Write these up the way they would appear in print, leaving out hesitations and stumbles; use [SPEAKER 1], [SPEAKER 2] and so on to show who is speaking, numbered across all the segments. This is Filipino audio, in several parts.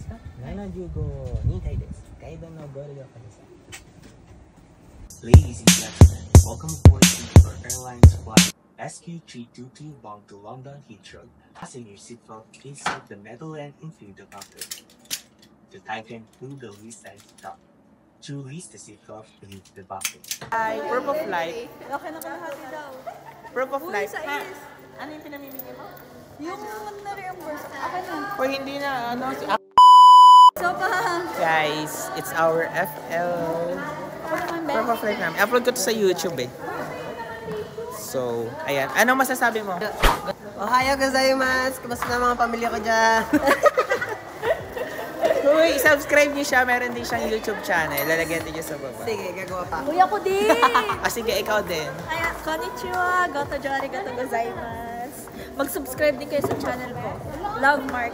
[SPEAKER 1] ですか？ 75 2回です。ガイドのゴールドです。 Ladies and gentlemen, welcome aboard Singapore Airlines flight SQ322 bound to London Heathrow. Fasten your seatbelt, please set the metal end into the bumper. To tighten, pull the least end stop. To release the seatbelt, release the bumper.
[SPEAKER 2] Hi, proof of life.
[SPEAKER 3] Okay na kalahati daw.
[SPEAKER 2] Proof of
[SPEAKER 3] Uy,
[SPEAKER 2] life.
[SPEAKER 3] sa
[SPEAKER 2] Ha?
[SPEAKER 3] is.
[SPEAKER 2] Ano yung pinamimigay mo?
[SPEAKER 3] Yung na-reimburse. Akin na.
[SPEAKER 2] O hindi na, ano, si
[SPEAKER 3] So pa.
[SPEAKER 2] Guys, it's our FL.
[SPEAKER 3] Ako naman, Ben.
[SPEAKER 2] Proof of life namin. Upload ko to sa YouTube eh. So, ayan. Anong masasabi mo?
[SPEAKER 4] Ohayo gozaimasu! Kumusta na mga pamilya ko dyan?
[SPEAKER 2] Uy, subscribe niyo siya. Meron din siyang YouTube channel. Lalagyan din niyo sa baba.
[SPEAKER 4] Sige, gagawa pa.
[SPEAKER 3] Uy, ako din.
[SPEAKER 2] Sige, ikaw din.
[SPEAKER 3] Kaya, konnichiwa. Goto jo arigatou gozaimasu. Mag-subscribe din kayo sa channel ko. Love Mark.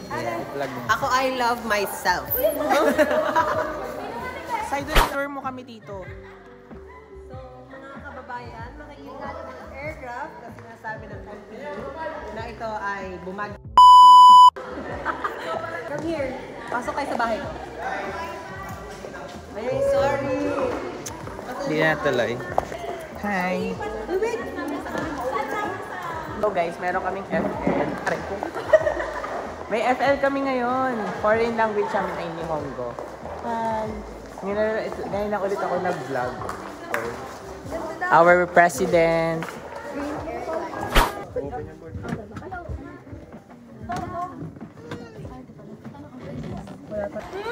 [SPEAKER 2] Yeah, plug mo.
[SPEAKER 4] Ako, I love myself.
[SPEAKER 2] Side tour mo kami dito.
[SPEAKER 4] So, mga kababayan, makikita natin ang aircraft kasi nasabi ng company na ito ay bumag. Come here. Pasok kayo sa bahay ko. Ay, sorry.
[SPEAKER 2] Hindi na tuloy. Hi!
[SPEAKER 4] Wait.
[SPEAKER 2] So guys, meron kaming FL. Aray ko. May FL kami ngayon. Foreign language kami na Nihongo. Ngayon lang ulit ako nag-vlog. So, our president.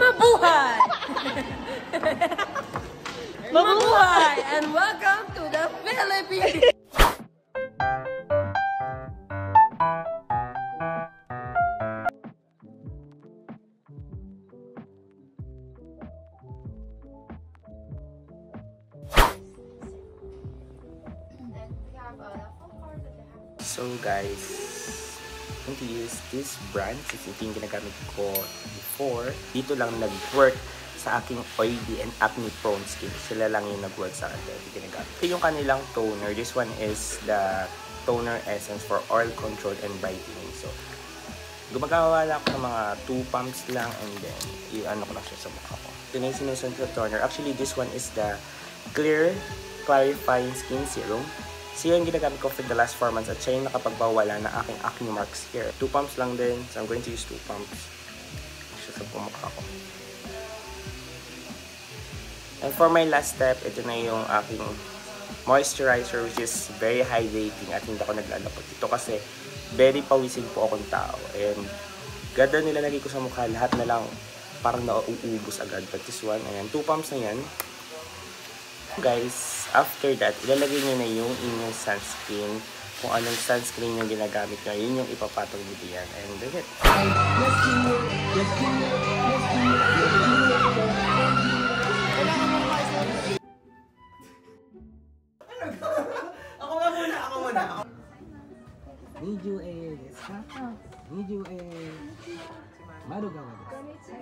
[SPEAKER 3] Mabuhay! Mabuhay! And welcome to the Philippines!
[SPEAKER 1] So guys, I'm going to use this brand since ito yung ginagamit ko before. Dito lang nag-work sa aking oily and acne prone skin. Sila lang yung nag-work sa akin. Ito ginagamit. Ito yung kanilang toner. This one is the toner essence for oil control and brightening. So, gumagawa lang ako ng mga 2 pumps lang and then i-ano ko lang siya sa mukha ko. Ito na yung sinusunod na toner. Actually, this one is the Clear Clarifying Skin Serum. So yun ginagamit ko for the last 4 months at siya yung nakapagbawala na aking acne marks here. 2 pumps lang din. So I'm going to use 2 pumps. Siya sa pumukha ko. And for my last step, ito na yung aking moisturizer which is very hydrating at hindi ako naglalapot. Ito kasi very pawisin po akong tao. And ganda nilalagay ko sa mukha. Lahat na lang parang nauubos agad. But this one, ayan. 2 pumps na yan. Guys, after that, ilalagay nyo na yung inyong sunscreen. Kung anong sunscreen yung ginagamit nyo, yun yung ipapatong nyo diyan. And that's it.
[SPEAKER 4] Ako muna.
[SPEAKER 1] Need you a desu ka? Need you a marugawa desu.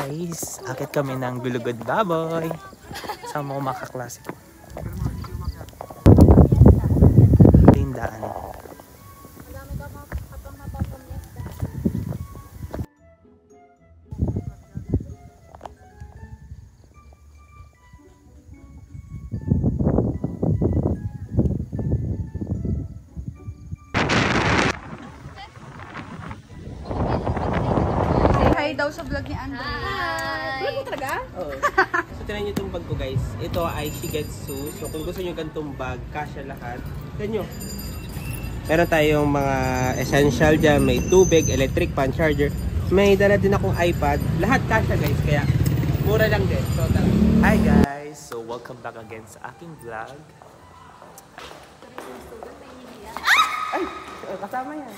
[SPEAKER 2] Guys, akit kami ng Gulugod Baboy. Sama ko makaklase ko. Ito yung daan.
[SPEAKER 3] Hi daw sa vlog ni Andre. Hi! Vlog mo talaga?
[SPEAKER 2] Oo. So, tinan nyo itong bag ko guys. Ito ay Shigetsu. So, kung gusto nyo ganitong bag, kasya lahat. Tinan nyo. Meron tayong mga essential dyan. May tubig, electric fan, charger. May dala din akong iPad. Lahat kasya guys. Kaya, mura lang din. So, tara. Hi guys! So, welcome back again sa aking vlog. Ay! Kasama yan.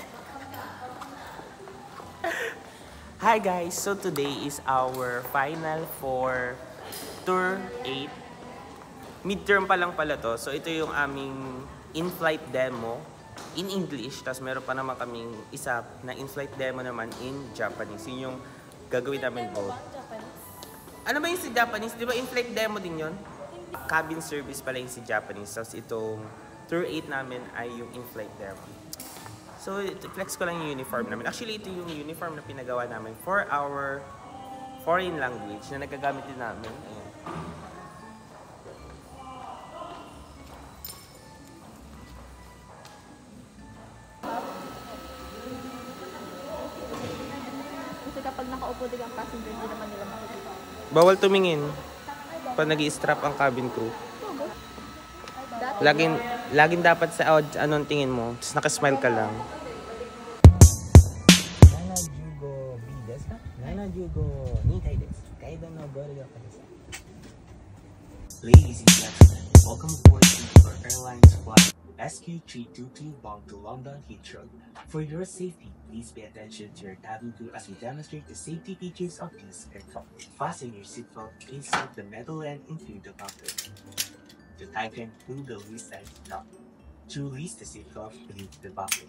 [SPEAKER 2] Hi guys! So today is our final for Tour 8. Midterm pa lang pala to. So ito yung aming in-flight demo in English. Tapos meron pa naman kaming isa na in-flight demo naman in Japanese. Yun yung gagawin namin both. Ano ba yung si Japanese? Di ba in-flight demo din yun? Cabin service pala yung si Japanese. Tapos itong Tour 8 namin ay yung in-flight demo. So, flex ko lang yung uniform namin. Actually, ito yung uniform na pinagawa namin for our foreign language na nagagamit din namin. Ayan.
[SPEAKER 3] Kasi kapag nakaupo din ang passenger, hindi naman nila makikita.
[SPEAKER 2] Bawal tumingin pag nag-i-strap ang cabin crew. Laging dapat sa anong tingin mo, tapos nakasmile ka lang.
[SPEAKER 1] Ladies and gentlemen, welcome aboard Singapore Airlines flight SQ322 bound to London Heathrow. For your safety, please pay attention to your cabin crew as we demonstrate the safety features of this aircraft. Fasten your seatbelt, insert the metal end into the counter. To tighten, pull the release and lock. To release the seatbelt, release the buckle.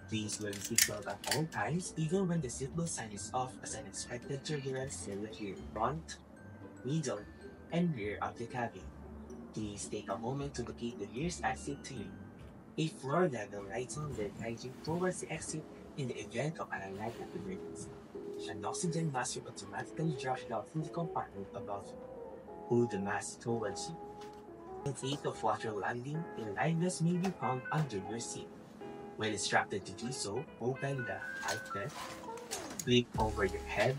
[SPEAKER 1] Please wear the seatbelt at all times, even when the seatbelt sign is off, as unexpected turbulence still appear. Front, middle, and rear of the cabin. Please take a moment to locate the nearest exit to you. A floor level lighting will guide you towards the exit in the event of an unlikely emergency. An oxygen mask will automatically drop down from the compartment above you. Pull the mask towards you. In case of water landing, a life vest may be found under your seat. When instructed to do so, open the life vest, flip over your head,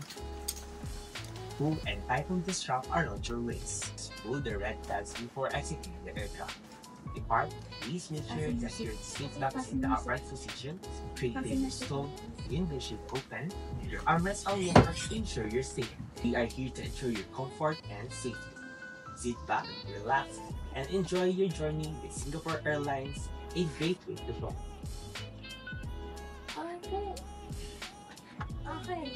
[SPEAKER 1] pull and tighten the strap around your waist. Pull the red tabs before exiting the aircraft. Depart, please make sure that your seat lock is in the upright position, tray table stowed, window shield open, your armrests are locked to ensure you're safe. We are here to ensure your comfort and safety. Sit back, relax, and enjoy your journey with Singapore Airlines, a great way to fly.
[SPEAKER 3] Okay.